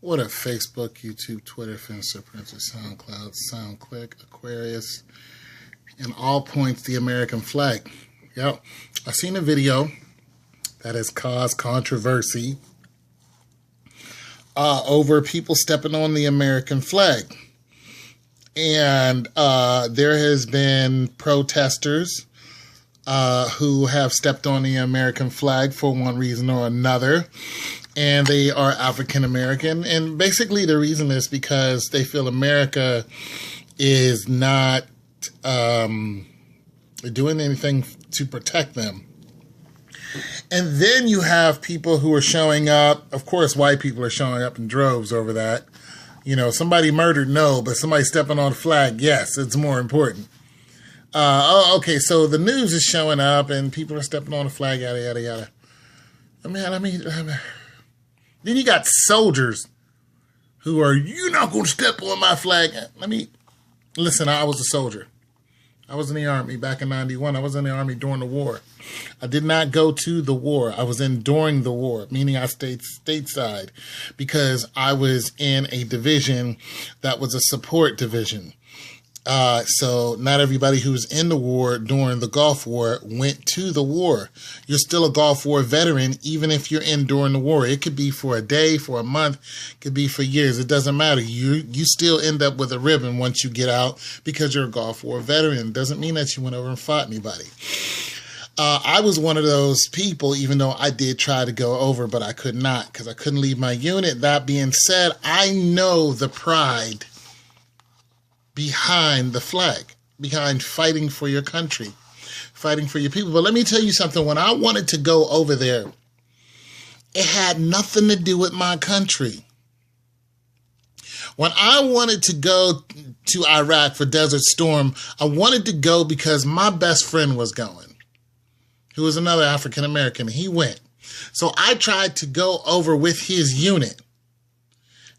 What up, Facebook, YouTube, Twitter, Finster, Princess, SoundCloud, SoundClick, Aquarius, and all points the American flag. Yep, I seen a video that has caused controversy over people stepping on the American flag. And there has been protesters who have stepped on the American flag for one reason or another. And they are African American. And basically the reason is because they feel America is not doing anything to protect them. And then you have people who are showing up. Of course, white people are showing up in droves over that. You know, somebody murdered, no, but somebody stepping on a flag, yes, it's more important. Okay, so the news is showing up and people are stepping on the flag, yada, yada, yada. I mean, then you got soldiers who are, you're not going to step on my flag. Listen, I was a soldier. I was in the Army back in 91. I was in the Army during the war. I did not go to the war. I was in during the war, meaning I stayed stateside because I was in a division that was a support division. So not everybody who was in the war during the Gulf War went to the war. You're still a Gulf War veteran, even if you're in during the war. It could be for a day, for a month, it could be for years. It doesn't matter. You still end up with a ribbon once you get out because you're a Gulf War veteran. It doesn't mean that you went over and fought anybody. I was one of those people, even though I did try to go over, but I could not because I couldn't leave my unit. That being said, I know the pride behind the flag, behind fighting for your country, fighting for your people. But let me tell you something. When I wanted to go over there, it had nothing to do with my country. When I wanted to go to Iraq for Desert Storm, I wanted to go because my best friend was going, who was another African American. He went. So I tried to go over with his unit.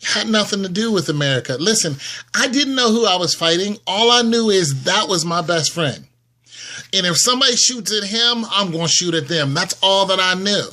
Had nothing to do with America. Listen, I didn't know who I was fighting. All I knew is that was my best friend. And if somebody shoots at him, I'm going to shoot at them. That's all that I knew.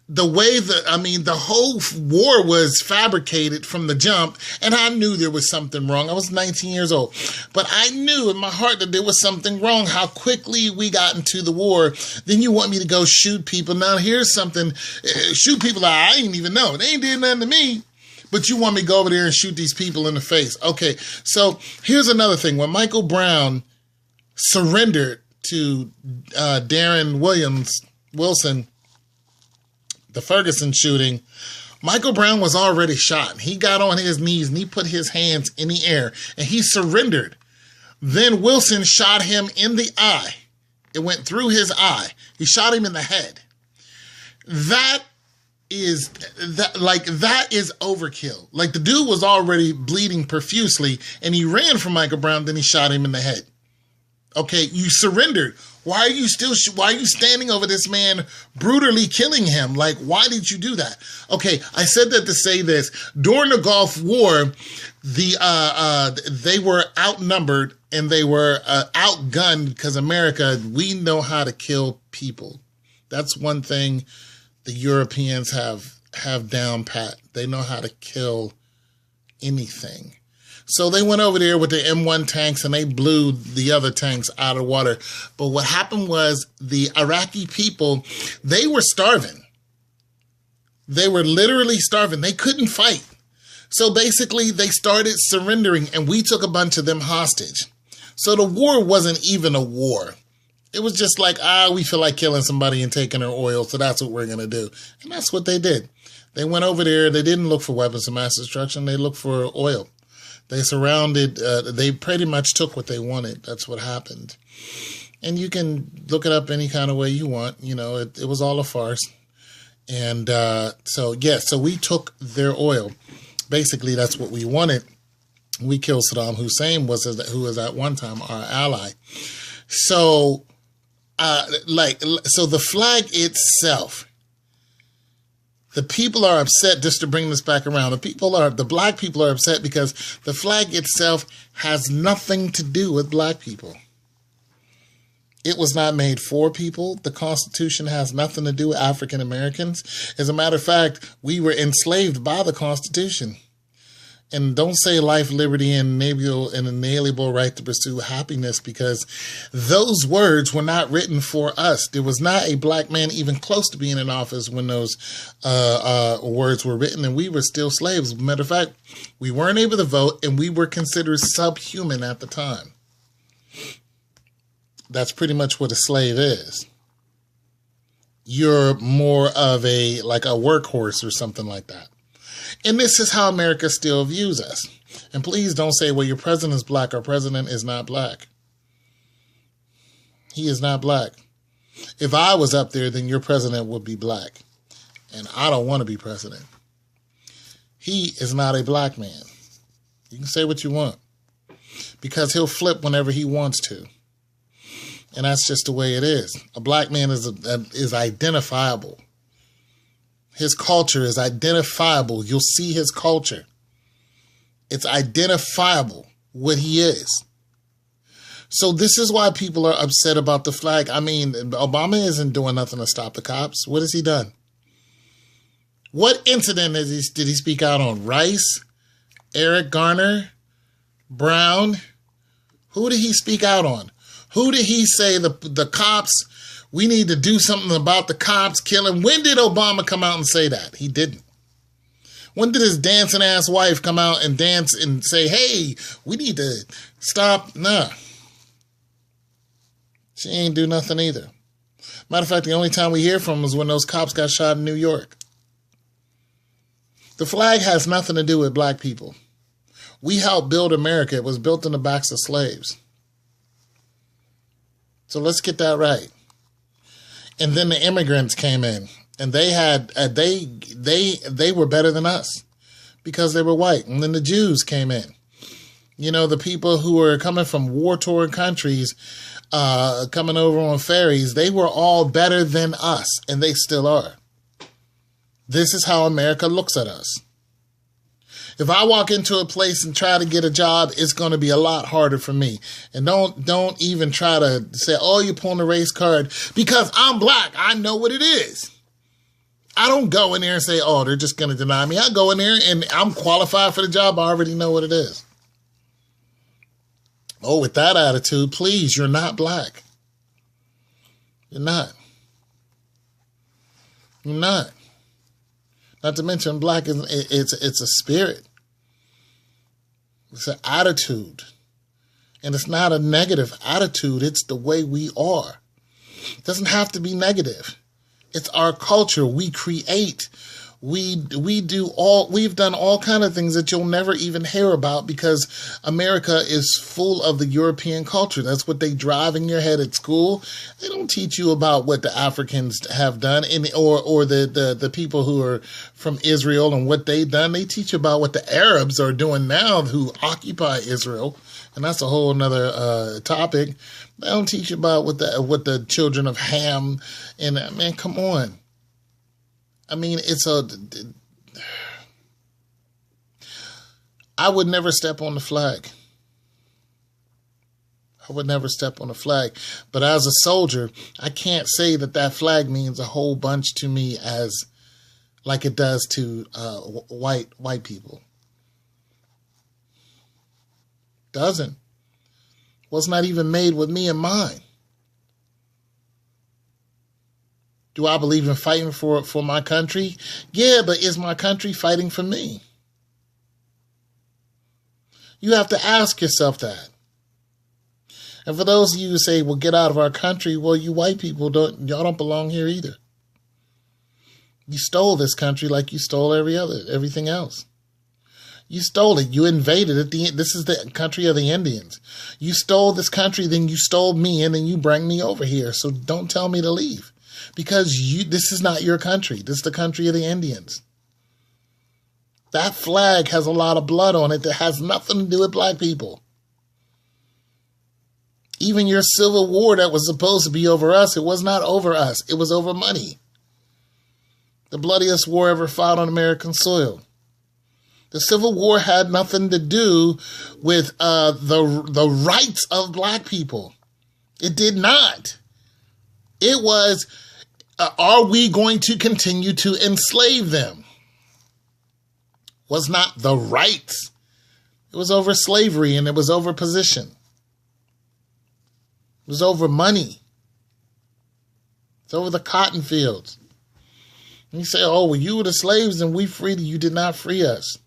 The whole war was fabricated from the jump, and I knew there was something wrong. I was 19 years old. But I knew in my heart that there was something wrong, how quickly we got into the war. Then you want me to go shoot people. Now, here's something. Shoot people that I didn't even know. They ain't did nothing to me. But you want me to go over there and shoot these people in the face. Okay, so here's another thing. When Michael Brown surrendered to Darren Wilson, the Ferguson shooting, Michael Brown was already shot. He got on his knees and he put his hands in the air and he surrendered. Then Wilson shot him in the eye. It went through his eye. He shot him in the head. That is overkill. Like, the dude was already bleeding profusely and he ran from Michael Brown, then he shot him in the head. Okay, you surrendered. Why are you standing over this man, brutally killing him? Like, why did you do that? Okay, I said that to say this. During the Gulf War, they were outnumbered and they were outgunned because America, we know how to kill people. That's one thing the Europeans have down pat. They know how to kill anything. So they went over there with the M1 tanks and they blew the other tanks out of the water. But what happened was the Iraqi people, they were starving. They were literally starving. They couldn't fight. So basically they started surrendering and we took a bunch of them hostage. So the war wasn't even a war. It was just like, we feel like killing somebody and taking their oil, so that's what we're going to do. And that's what they did. They went over there. They didn't look for weapons of mass destruction. They looked for oil. They surrounded, they pretty much took what they wanted. That's what happened. And you can look it up any kind of way you want. You know, it was all a farce. And so we took their oil. Basically, that's what we wanted. We killed Saddam Hussein, who was at one time our ally. So, so the flag itself, the people are upset, just to bring this back around. The black people are upset because the flag itself has nothing to do with black people. It was not made for people. The Constitution has nothing to do with African Americans. As a matter of fact, we were enslaved by the Constitution. And don't say life, liberty, and an inalienable right to pursue happiness, because those words were not written for us. There was not a black man even close to being in office when those words were written, and we were still slaves. As a matter of fact, we weren't able to vote, and we were considered subhuman at the time. That's pretty much what a slave is. You're more of a workhorse or something like that. And this is how America still views us. And please don't say, well, your president is black. Our president is not black. He is not black. If I was up there, then your president would be black. And I don't want to be president. He is not a black man. You can say what you want, because he'll flip whenever he wants to. And that's just the way it is. A black man is identifiable. His culture is identifiable. You'll see his culture. It's identifiable what he is. So this is why people are upset about the flag. I mean, Obama isn't doing nothing to stop the cops. What has he done? What incident did he speak out on? Rice? Eric Garner? Brown? Who did he speak out on? Who did he say the cops, we need to do something about the cops killing? When did Obama come out and say that? He didn't. When did his dancing ass wife come out and dance and say, hey, we need to stop? Nah. She ain't do nothing either. Matter of fact, the only time we hear from him is when those cops got shot in New York. The flag has nothing to do with black people. We helped build America. It was built on the backs of slaves. So let's get that right. And then the immigrants came in, and they had they were better than us because they were white. And then the Jews came in. You know, the people who were coming from war-torn countries, coming over on ferries, they were all better than us, and they still are. This is how America looks at us. If I walk into a place and try to get a job, it's going to be a lot harder for me. And don't even try to say, oh, you're pulling a race card, because I'm black. I know what it is. I don't go in there and say, oh, they're just going to deny me. I go in there and I'm qualified for the job. I already know what it is. Oh, with that attitude, please, you're not black. You're not. You're not. Not to mention, black it's a spirit. It's an attitude. And it's not a negative attitude. It's the way we are. It doesn't have to be negative. It's our culture. We create. We've done all kind of things that you'll never even hear about, because America is full of the European culture. That's what they drive in your head at school. They don't teach you about what the Africans have done, or the people who are from Israel and what they've done. They teach you about what the Arabs are doing now, who occupy Israel, and that's a whole nother topic. They don't teach you about what the children of Ham and man, come on. I mean, I would never step on the flag. I would never step on the flag. But as a soldier, I can't say that flag means a whole bunch to me as like it does to white people. Doesn't. Was not even made with me in mind. Do I believe in fighting for my country? Yeah, but is my country fighting for me? You have to ask yourself that. And for those of you who say, well, get out of our country, well, you white people, y'all don't belong here either. You stole this country like you stole everything else. You stole it. You invaded it. This is the country of the Indians. You stole this country, then you stole me, and then you bring me over here. So don't tell me to leave. Because this is not your country. This is the country of the Indians. That flag has a lot of blood on it that has nothing to do with black people. Even your Civil War that was supposed to be over us, it was not over us. It was over money. The bloodiest war ever fought on American soil. The Civil War had nothing to do with the rights of black people. It did not. It was, are we going to continue to enslave them? Was not the rights. It was over slavery, and it was over position. It was over money. It's over the cotton fields. And you say, oh, well, you were the slaves and we freed you. You did not free us.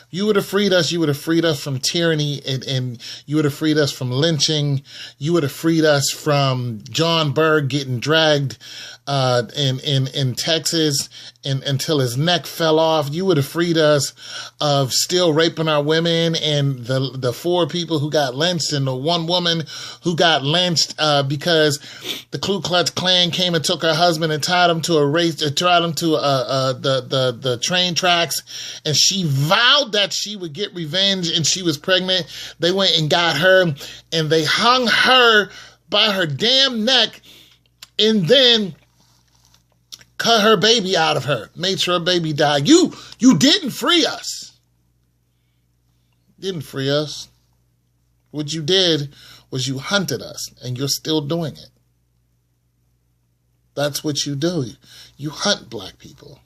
You would have freed us. You would have freed us from tyranny, and you would have freed us from lynching. You would have freed us from John Berg getting dragged in Texas until his neck fell off. You would have freed us of still raping our women, and the 4 people who got lynched and the 1 woman who got lynched because the Ku Klux Klan came and took her husband and tied him to the train tracks, and she vowed that she would get revenge, and she was pregnant. They went and got her, and they hung her by her damn neck, and then cut her baby out of her, made sure her baby died. You didn't free us. Didn't free us. What you did was you hunted us, and you're still doing it. That's what you do. You hunt black people.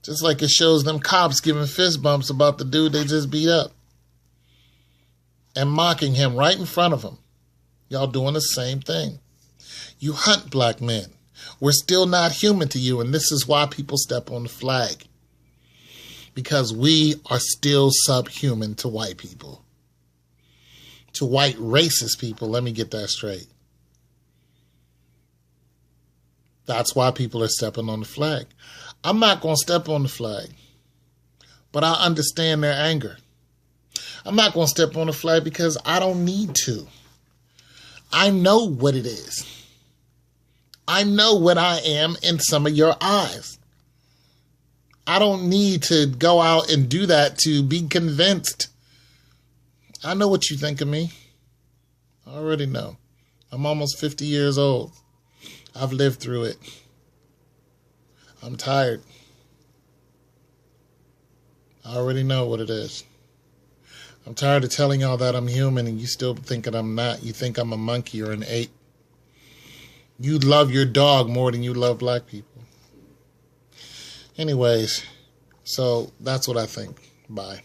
Just like it shows them cops giving fist bumps about the dude they just beat up and mocking him right in front of them. Y'all doing the same thing. You hunt black men. We're still not human to you, and this is why people step on the flag. Because we are still subhuman to white people. To white racist people, let me get that straight. That's why people are stepping on the flag. I'm not going to step on the flag, but I understand their anger. I'm not going to step on the flag because I don't need to. I know what it is. I know what I am in some of your eyes. I don't need to go out and do that to be convinced. I know what you think of me. I already know. I'm almost 50 years old. I've lived through it. I'm tired. I already know what it is. I'm tired of telling y'all that I'm human and you still thinking I'm not. You think I'm a monkey or an ape. You love your dog more than you love black people. Anyways, so that's what I think. Bye.